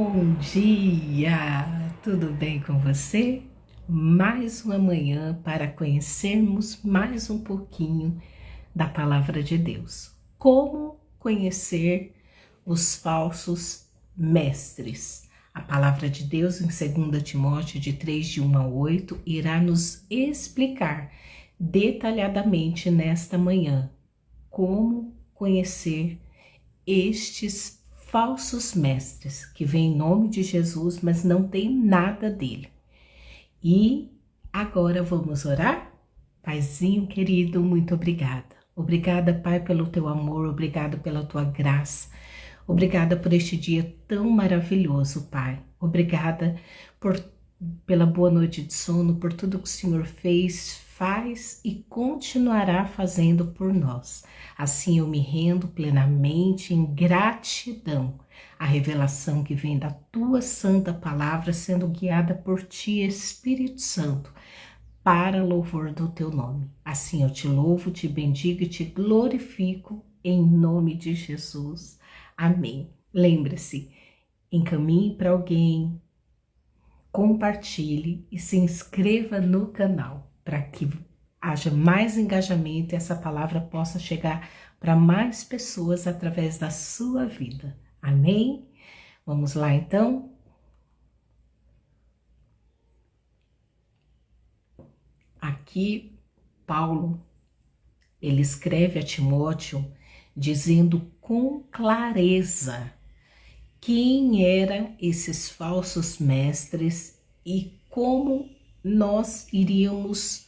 Bom dia! Tudo bem com você? Mais uma manhã para conhecermos mais um pouquinho da Palavra de Deus. Como conhecer os falsos mestres? A Palavra de Deus em 2 Timóteo de 3, de 1 a 8, irá nos explicar detalhadamente nesta manhã como conhecer estes falsos mestres, que vêm em nome de Jesus, mas não tem nada dele. E agora vamos orar? Paizinho querido, muito obrigada. Obrigada, Pai, pelo teu amor, obrigada pela tua graça. Obrigada por este dia tão maravilhoso, Pai. Obrigada pela boa noite de sono, por tudo que o Senhor fez, faz e continuará fazendo por nós. Assim eu me rendo plenamente em gratidão à revelação que vem da tua santa palavra, sendo guiada por ti, Espírito Santo, para louvor do teu nome. Assim eu te louvo, te bendigo e te glorifico em nome de Jesus. Amém. Lembre-se, encaminhe para alguém, compartilhe e se inscreva no canal para que haja mais engajamento e essa palavra possa chegar para mais pessoas através da sua vida. Amém? Vamos lá então? Aqui Paulo, ele escreve a Timóteo dizendo com clareza quem eram esses falsos mestres e como nós iríamos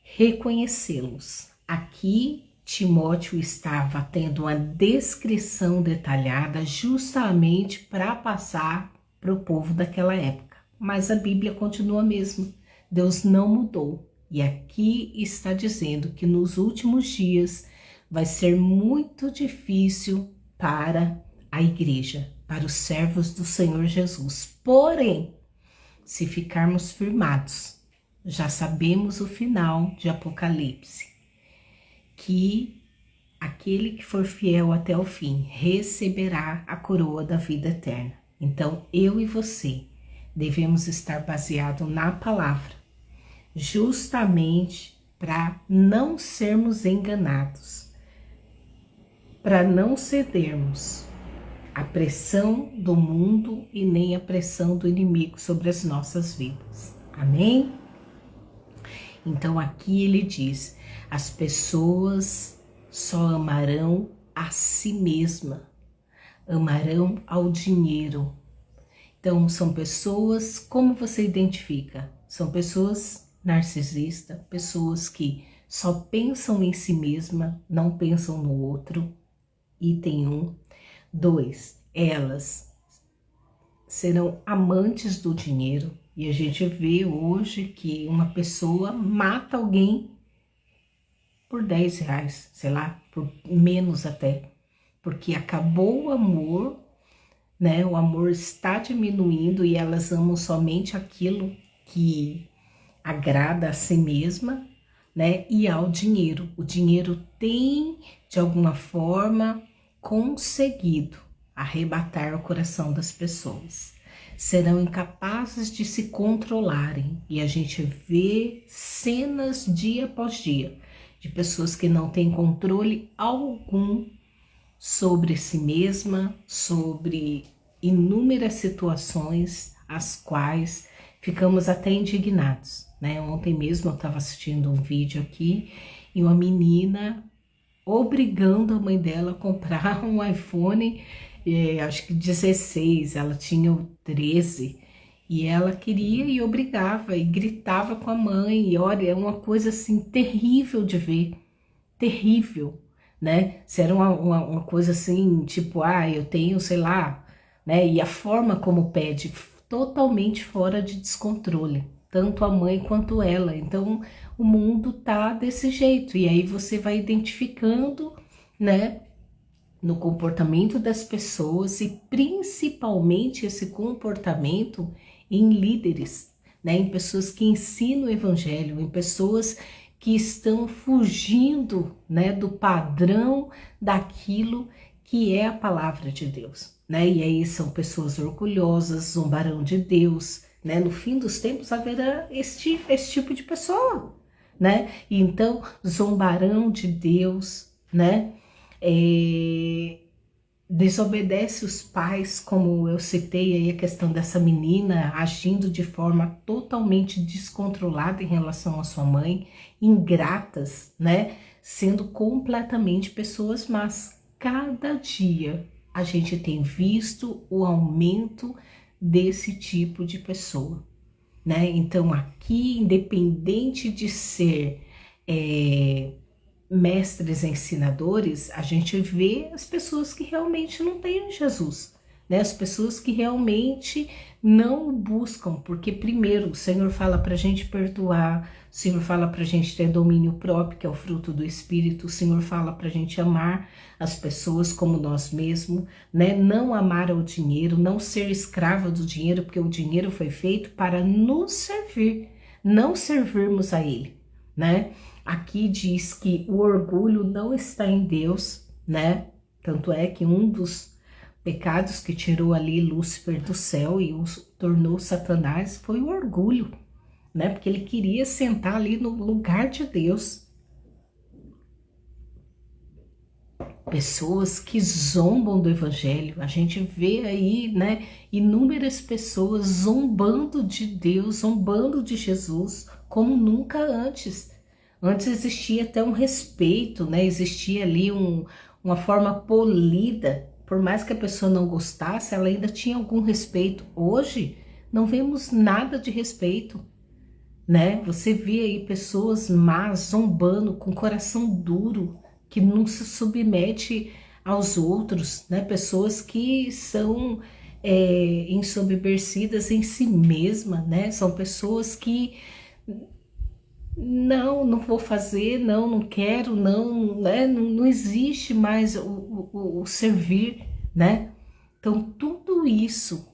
reconhecê-los. Aqui Timóteo estava tendo uma descrição detalhada justamente para passar para o povo daquela época. Mas a Bíblia continua a mesma. Deus não mudou. E aqui está dizendo que nos últimos dias vai ser muito difícil para a igreja, para os servos do Senhor Jesus. Porém, se ficarmos firmados, já sabemos o final de Apocalipse, que aquele que for fiel até o fim receberá a coroa da vida eterna. Então, eu e você devemos estar baseados na palavra, justamente para não sermos enganados, para não cedermos à pressão do mundo e nem à pressão do inimigo sobre as nossas vidas. Amém? Então aqui ele diz, as pessoas só amarão a si mesma, amarão ao dinheiro. Então são pessoas, como você identifica? São pessoas narcisistas, pessoas que só pensam em si mesma, não pensam no outro. Item 1. 2. Elas serão amantes do dinheiro. E a gente vê hoje que uma pessoa mata alguém por 10 reais, sei lá, por menos até. Porque acabou o amor, né? O amor está diminuindo e elas amam somente aquilo que agrada a si mesma, né? E ao dinheiro. O dinheiro tem, de alguma forma, conseguido arrebatar o coração das pessoas. Serão incapazes de se controlarem. E a gente vê cenas dia após dia de pessoas que não têm controle algum sobre si mesma, sobre inúmeras situações as quais ficamos até indignados, né? Ontem mesmo eu estava assistindo um vídeo aqui e uma menina obrigando a mãe dela a comprar um iPhone, acho que 16, ela tinha o 13, e ela queria e obrigava, e gritava com a mãe, e olha, é uma coisa assim terrível de ver, terrível, né? Se era uma coisa assim, tipo, eu tenho, sei lá, né? E a forma como pede, totalmente fora de descontrole, tanto a mãe quanto ela. Então o mundo tá desse jeito, e aí você vai identificando, né, no comportamento das pessoas e principalmente esse comportamento em líderes, né, em pessoas que ensinam o evangelho, em pessoas que estão fugindo, né, do padrão daquilo que é a palavra de Deus. né? E aí são pessoas orgulhosas, zombarão de Deus, né? No fim dos tempos haverá esse tipo de pessoa, né? E então zombarão de Deus, né? Desobedece os pais, como eu citei aí a questão dessa menina agindo de forma totalmente descontrolada em relação à sua mãe, ingratas, né? Sendo completamente pessoas más. Cada dia a gente tem visto o aumento desse tipo de pessoa, né? Então aqui, independente de ser mestres ensinadores, a gente vê as pessoas que realmente não têm Jesus, né? As pessoas que realmente não o buscam, porque primeiro o Senhor fala para a gente perdoar, o Senhor fala para a gente ter domínio próprio, que é o fruto do Espírito, o Senhor fala para a gente amar as pessoas como nós mesmos, né? Não amar ao dinheiro, não ser escravo do dinheiro, porque o dinheiro foi feito para nos servir, não servirmos a ele, né? Aqui diz que o orgulho não está em Deus, né? Tanto é que um dos pecados que tirou ali Lúcifer do céu e o tornou Satanás foi o orgulho, né? Porque ele queria sentar ali no lugar de Deus. Pessoas que zombam do evangelho, a gente vê aí, né, inúmeras pessoas zombando de Deus, zombando de Jesus, como nunca antes. Antes existia até um respeito, né? Existia ali uma forma polida. Por mais que a pessoa não gostasse, ela ainda tinha algum respeito. Hoje, não vemos nada de respeito, né? Você vê aí pessoas más, zombando, com coração duro, que não se submete aos outros, né? Pessoas que são ensoberbecidas em si mesma, né? São pessoas que não vou fazer, não quero, não, né? Não existe mais o servir, né? Então tudo isso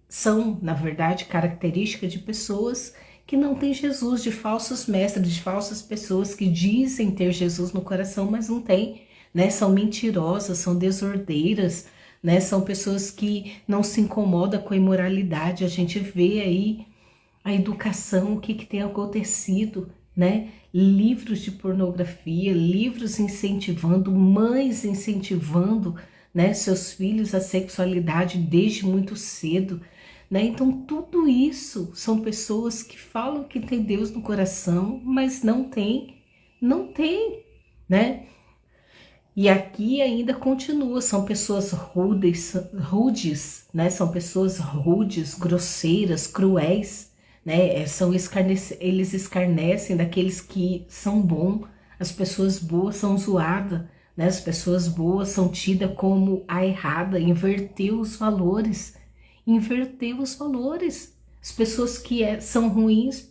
são, na verdade, características de pessoas que não têm Jesus, de falsos mestres, de falsas pessoas que dizem ter Jesus no coração, mas não tem, né? São mentirosas, são desordeiras, né? São pessoas que não se incomodam com a imoralidade. A gente vê aí a educação, o que tem acontecido, né? Livros de pornografia, livros incentivando, mães incentivando, né, seus filhos à sexualidade desde muito cedo, né? Então tudo isso são pessoas que falam que tem Deus no coração, mas não tem, né? E aqui ainda continua, são pessoas rudes, né? São pessoas rudes, grosseiras, cruéis, né? Eles escarnecem daqueles que são bons. As pessoas boas são zoadas, né? As pessoas boas são tidas como a errada, inverteu os valores. As pessoas que são ruins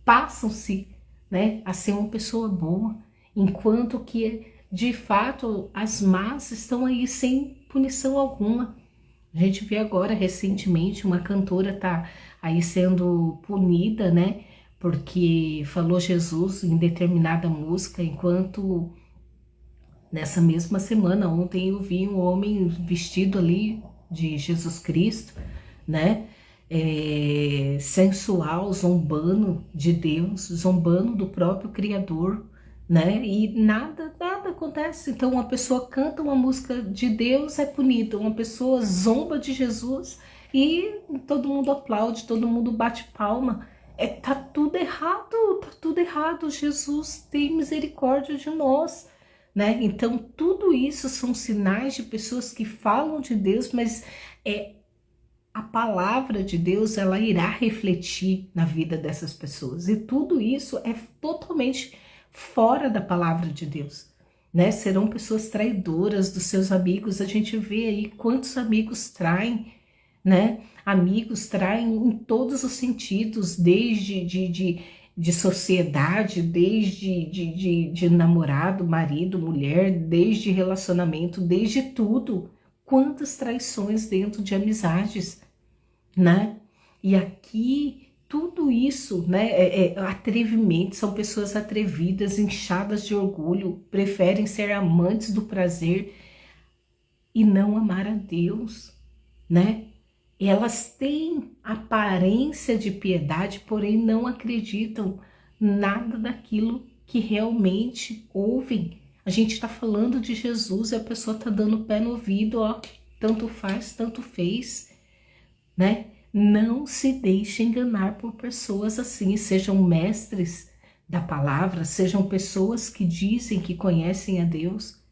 passam-se, né, a ser uma pessoa boa, enquanto que de fato as más estão aí sem punição alguma. A gente vê agora recentemente uma cantora tá aí sendo punida, né, porque falou Jesus em determinada música, enquanto nessa mesma semana, ontem eu vi um homem vestido ali de Jesus Cristo, né, sensual, zombando de Deus, zombando do próprio Criador, né, e nada acontece. Então uma pessoa canta uma música de Deus, é punida, uma pessoa zomba de Jesus e todo mundo aplaude, todo mundo bate palma. Tá tudo errado, Jesus tem misericórdia de nós, né? Então tudo isso são sinais de pessoas que falam de Deus, mas a palavra de Deus, ela irá refletir na vida dessas pessoas, e tudo isso é totalmente fora da palavra de Deus, né? Serão pessoas traidoras dos seus amigos. A gente vê aí quantos amigos traem, né? Amigos traem em todos os sentidos, desde de sociedade, desde de namorado, marido, mulher, desde relacionamento, desde tudo. Quantas traições dentro de amizades, né? E aqui tudo isso, né, atrevimento, são pessoas atrevidas, inchadas de orgulho, preferem ser amantes do prazer, e não amar a Deus, né? Elas têm aparência de piedade, porém não acreditam nada daquilo que realmente ouvem. A gente está falando de Jesus e a pessoa está dando pé no ouvido, ó, tanto faz, tanto fez, né? Não se deixe enganar por pessoas assim, sejam mestres da palavra, sejam pessoas que dizem que conhecem a Deus.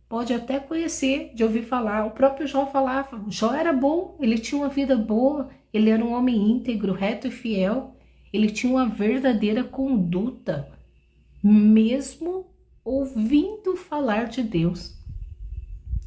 Pode até conhecer, de ouvir falar. O próprio Jó falava, Jó era bom, ele tinha uma vida boa, ele era um homem íntegro, reto e fiel, ele tinha uma verdadeira conduta, mesmo ouvindo falar de Deus.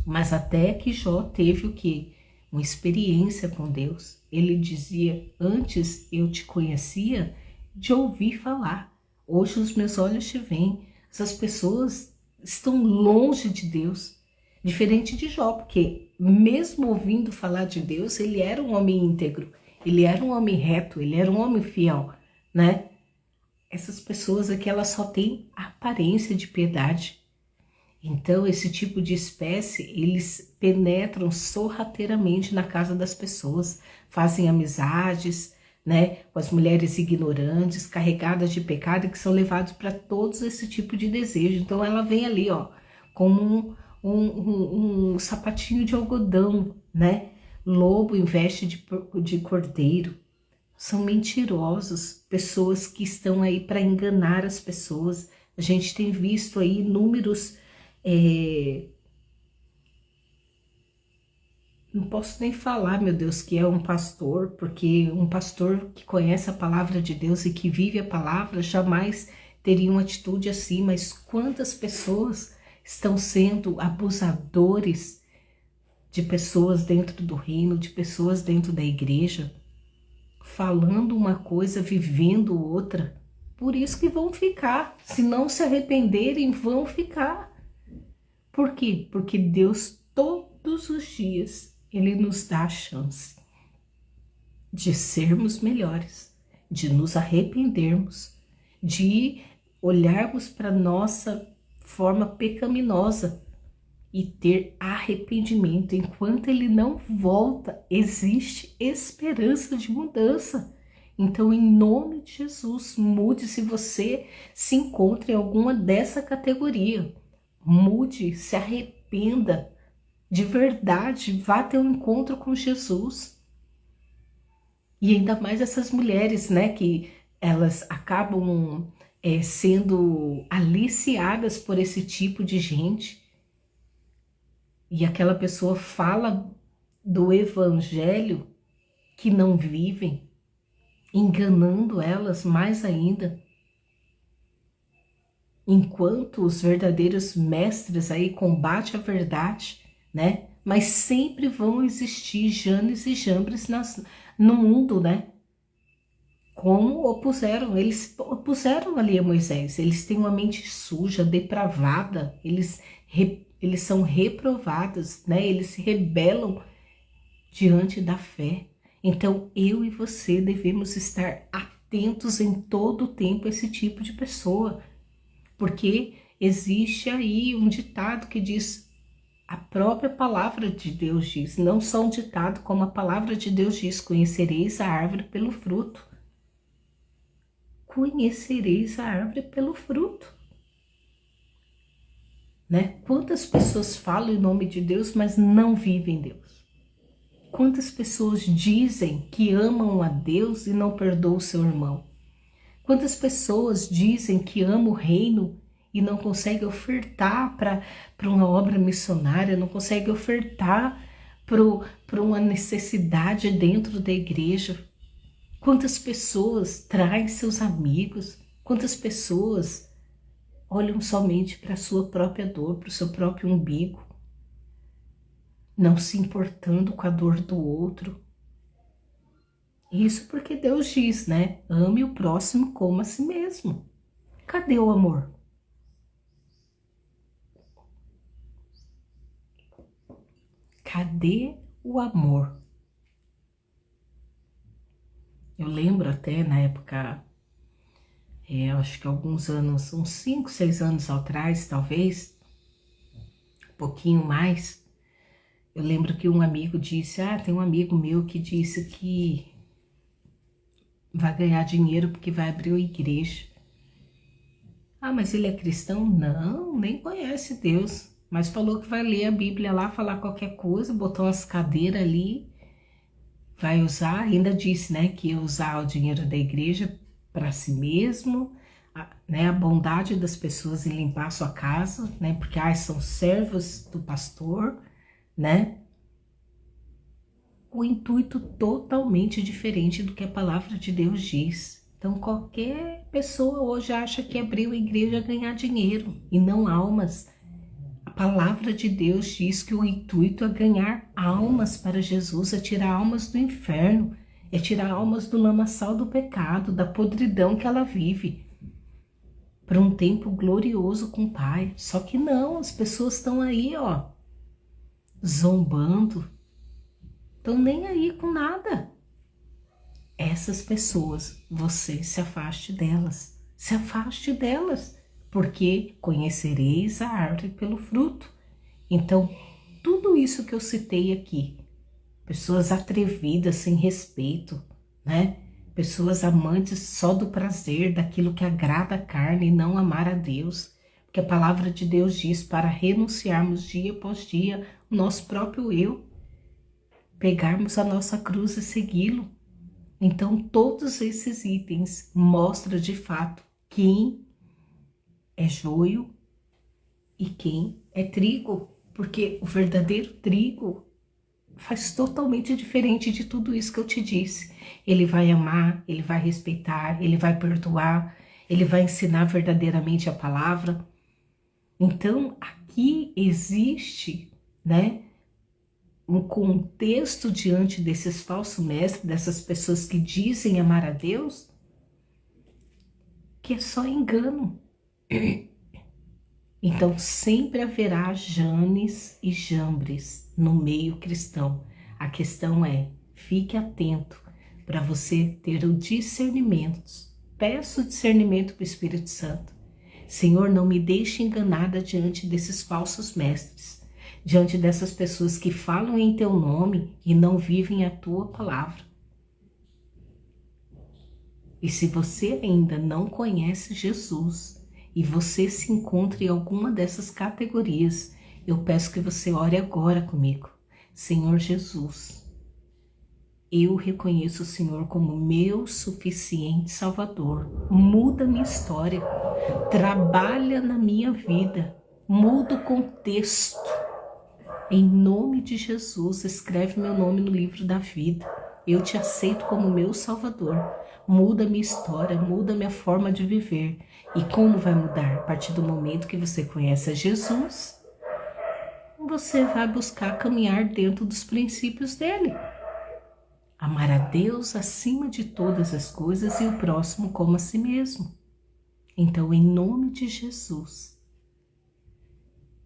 Mas até que Jó teve o quê? Uma experiência com Deus. Ele dizia, antes eu te conhecia de ouvir falar. Hoje os meus olhos te veem. Essas pessoas estão longe de Deus. Diferente de Jó, porque mesmo ouvindo falar de Deus, ele era um homem íntegro. Ele era um homem reto, ele era um homem fiel, né? Essas pessoas aqui, elas só têm aparência de piedade. Então, esse tipo de espécie, eles penetram sorrateiramente na casa das pessoas, fazem amizades, né, com as mulheres ignorantes, carregadas de pecado, que são levados para todos esse tipo de desejo. Então, ela vem ali, ó, como um sapatinho de algodão, né? Lobo em veste de cordeiro. São mentirosos, pessoas que estão aí para enganar as pessoas. A gente tem visto aí inúmeros... não posso nem falar, meu Deus, que é um pastor, porque um pastor que conhece a palavra de Deus e que vive a palavra jamais teria uma atitude assim, mas quantas pessoas estão sendo abusadores de pessoas dentro do reino, de pessoas dentro da igreja, falando uma coisa, vivendo outra. Por isso que vão ficar, se não se arrependerem, vão ficar. Por quê? Porque Deus todos os dias, Ele nos dá a chance de sermos melhores, de nos arrependermos, de olharmos para nossa forma pecaminosa e ter arrependimento. Enquanto Ele não volta, existe esperança de mudança. Então, em nome de Jesus, mude se você se encontra em alguma dessa categoria. Mude, se arrependa, de verdade, vá ter um encontro com Jesus. E ainda mais essas mulheres, né, que elas acabam sendo aliciadas por esse tipo de gente. E aquela pessoa fala do evangelho que não vivem, enganando elas mais ainda. Enquanto os verdadeiros mestres aí combatem a verdade, né? Mas sempre vão existir Janes e Jambres no mundo, né? Como eles opuseram ali a Moisés. Eles têm uma mente suja, depravada, eles são reprovados, né? Eles se rebelam diante da fé. Então, eu e você devemos estar atentos em todo o tempo a esse tipo de pessoa. Porque existe aí um ditado que diz, a própria palavra de Deus diz, não só um ditado, como a palavra de Deus diz, conhecereis a árvore pelo fruto. Conhecereis a árvore pelo fruto. Né? Quantas pessoas falam em nome de Deus, mas não vivem Deus? Quantas pessoas dizem que amam a Deus e não perdoam o seu irmão? Quantas pessoas dizem que amam o reino e não conseguem ofertar para uma obra missionária, não conseguem ofertar para uma necessidade dentro da igreja? Quantas pessoas traem seus amigos? Quantas pessoas olham somente para a sua própria dor, para o seu próprio umbigo, não se importando com a dor do outro? Isso porque Deus diz, né? Ame o próximo como a si mesmo. Cadê o amor? Cadê o amor? Eu lembro até na época, acho que alguns anos, uns 5, 6 anos atrás, talvez, um pouquinho mais, Eu lembro que um amigo disse, tem um amigo meu que disse que vai ganhar dinheiro porque vai abrir uma igreja. Mas ele é cristão? Não, nem conhece Deus. Mas falou que vai ler a Bíblia lá, falar qualquer coisa, botou umas cadeiras ali, vai usar, ainda disse, né, que ia usar o dinheiro da igreja para si mesmo, né, a bondade das pessoas em limpar a sua casa, né, porque são servos do pastor, né, o intuito totalmente diferente do que a palavra de Deus diz. Então qualquer pessoa hoje acha que abriu a igreja a ganhar dinheiro e não almas. A palavra de Deus diz que o intuito é ganhar almas para Jesus, é tirar almas do inferno, é tirar almas do lamaçal do pecado, da podridão que ela vive, para um tempo glorioso com o Pai. Só que não, as pessoas estão aí, zombando, estão nem aí com nada. Essas pessoas, você se afaste delas, porque conhecereis a árvore pelo fruto. Então, tudo isso que eu citei aqui, pessoas atrevidas, sem respeito, né? Pessoas amantes só do prazer, daquilo que agrada a carne e não amar a Deus. Porque a palavra de Deus diz para renunciarmos dia após dia o nosso próprio eu, pegarmos a nossa cruz e segui-lo. Então, todos esses itens mostram de fato quem é joio e quem é trigo, porque o verdadeiro trigo faz totalmente diferente de tudo isso que eu te disse. Ele vai amar, ele vai respeitar, ele vai perdoar, ele vai ensinar verdadeiramente a palavra. Então, aqui existe, né, um contexto diante desses falsos mestres, dessas pessoas que dizem amar a Deus, que é só engano. Então sempre haverá Janes e Jambres no meio cristão. A questão é, fique atento para você ter o discernimento. Peço discernimento para o Espírito Santo. Senhor, não me deixe enganada diante desses falsos mestres, diante dessas pessoas que falam em teu nome e não vivem a tua palavra. E se você ainda não conhece Jesus e você se encontra em alguma dessas categorias, eu peço que você ore agora comigo. Senhor Jesus, eu reconheço o Senhor como meu suficiente Salvador. Muda minha história, trabalha na minha vida, muda o contexto. Em nome de Jesus, escreve meu nome no livro da vida. Eu te aceito como meu Salvador. Muda minha história, muda minha forma de viver. E como vai mudar? A partir do momento que você conhece a Jesus, você vai buscar caminhar dentro dos princípios dele. Amar a Deus acima de todas as coisas e o próximo como a si mesmo. Então, em nome de Jesus,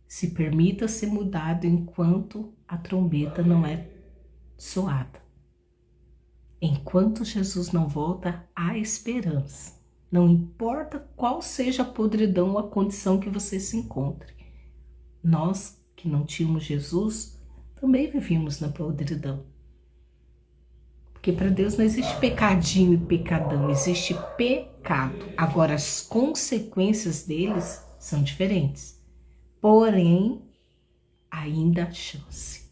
se permita ser mudado enquanto a trombeta não é soada. Enquanto Jesus não volta, há esperança. Não importa qual seja a podridão ou a condição que você se encontre. Nós que não tínhamos Jesus, também vivíamos na podridão. Porque para Deus não existe pecadinho e pecadão, existe pecado. Agora as consequências deles são diferentes. Porém, ainda há chance.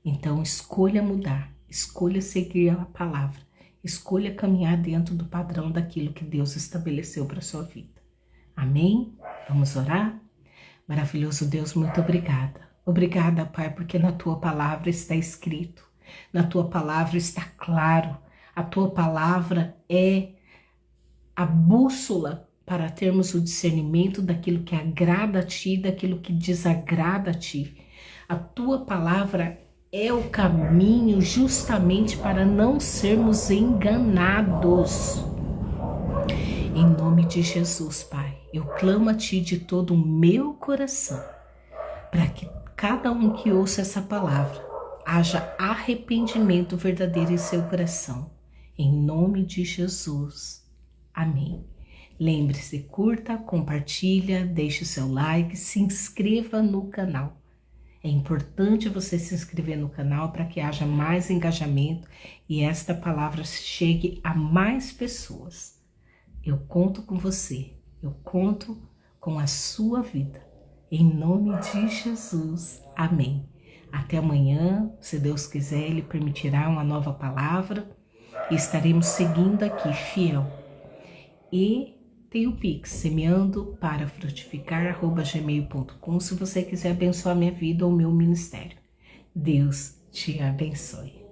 Então, escolha mudar, escolha seguir a palavra, escolha caminhar dentro do padrão daquilo que Deus estabeleceu para a sua vida. Amém? Vamos orar? Maravilhoso Deus, muito obrigada. Obrigada, Pai, porque na Tua palavra está escrito, na Tua palavra está claro, a Tua palavra é a bússola para termos o discernimento daquilo que agrada a Ti, daquilo que desagrada a Ti. A Tua palavra é o caminho justamente para não sermos enganados. Em nome de Jesus, Pai, eu clamo a Ti de todo o meu coração, para que cada um que ouça essa palavra haja arrependimento verdadeiro em seu coração. Em nome de Jesus. Amém. Lembre-se, curta, compartilha, deixe o seu like, se inscreva no canal. É importante você se inscrever no canal para que haja mais engajamento e esta palavra chegue a mais pessoas. Eu conto com você, eu conto com a sua vida. Em nome de Jesus, amém. Até amanhã, se Deus quiser, Ele permitirá uma nova palavra e estaremos seguindo aqui, fiel. E tem o Pix, semeando-para-frutificar@gmail.com, se você quiser abençoar minha vida ou meu ministério. Deus te abençoe.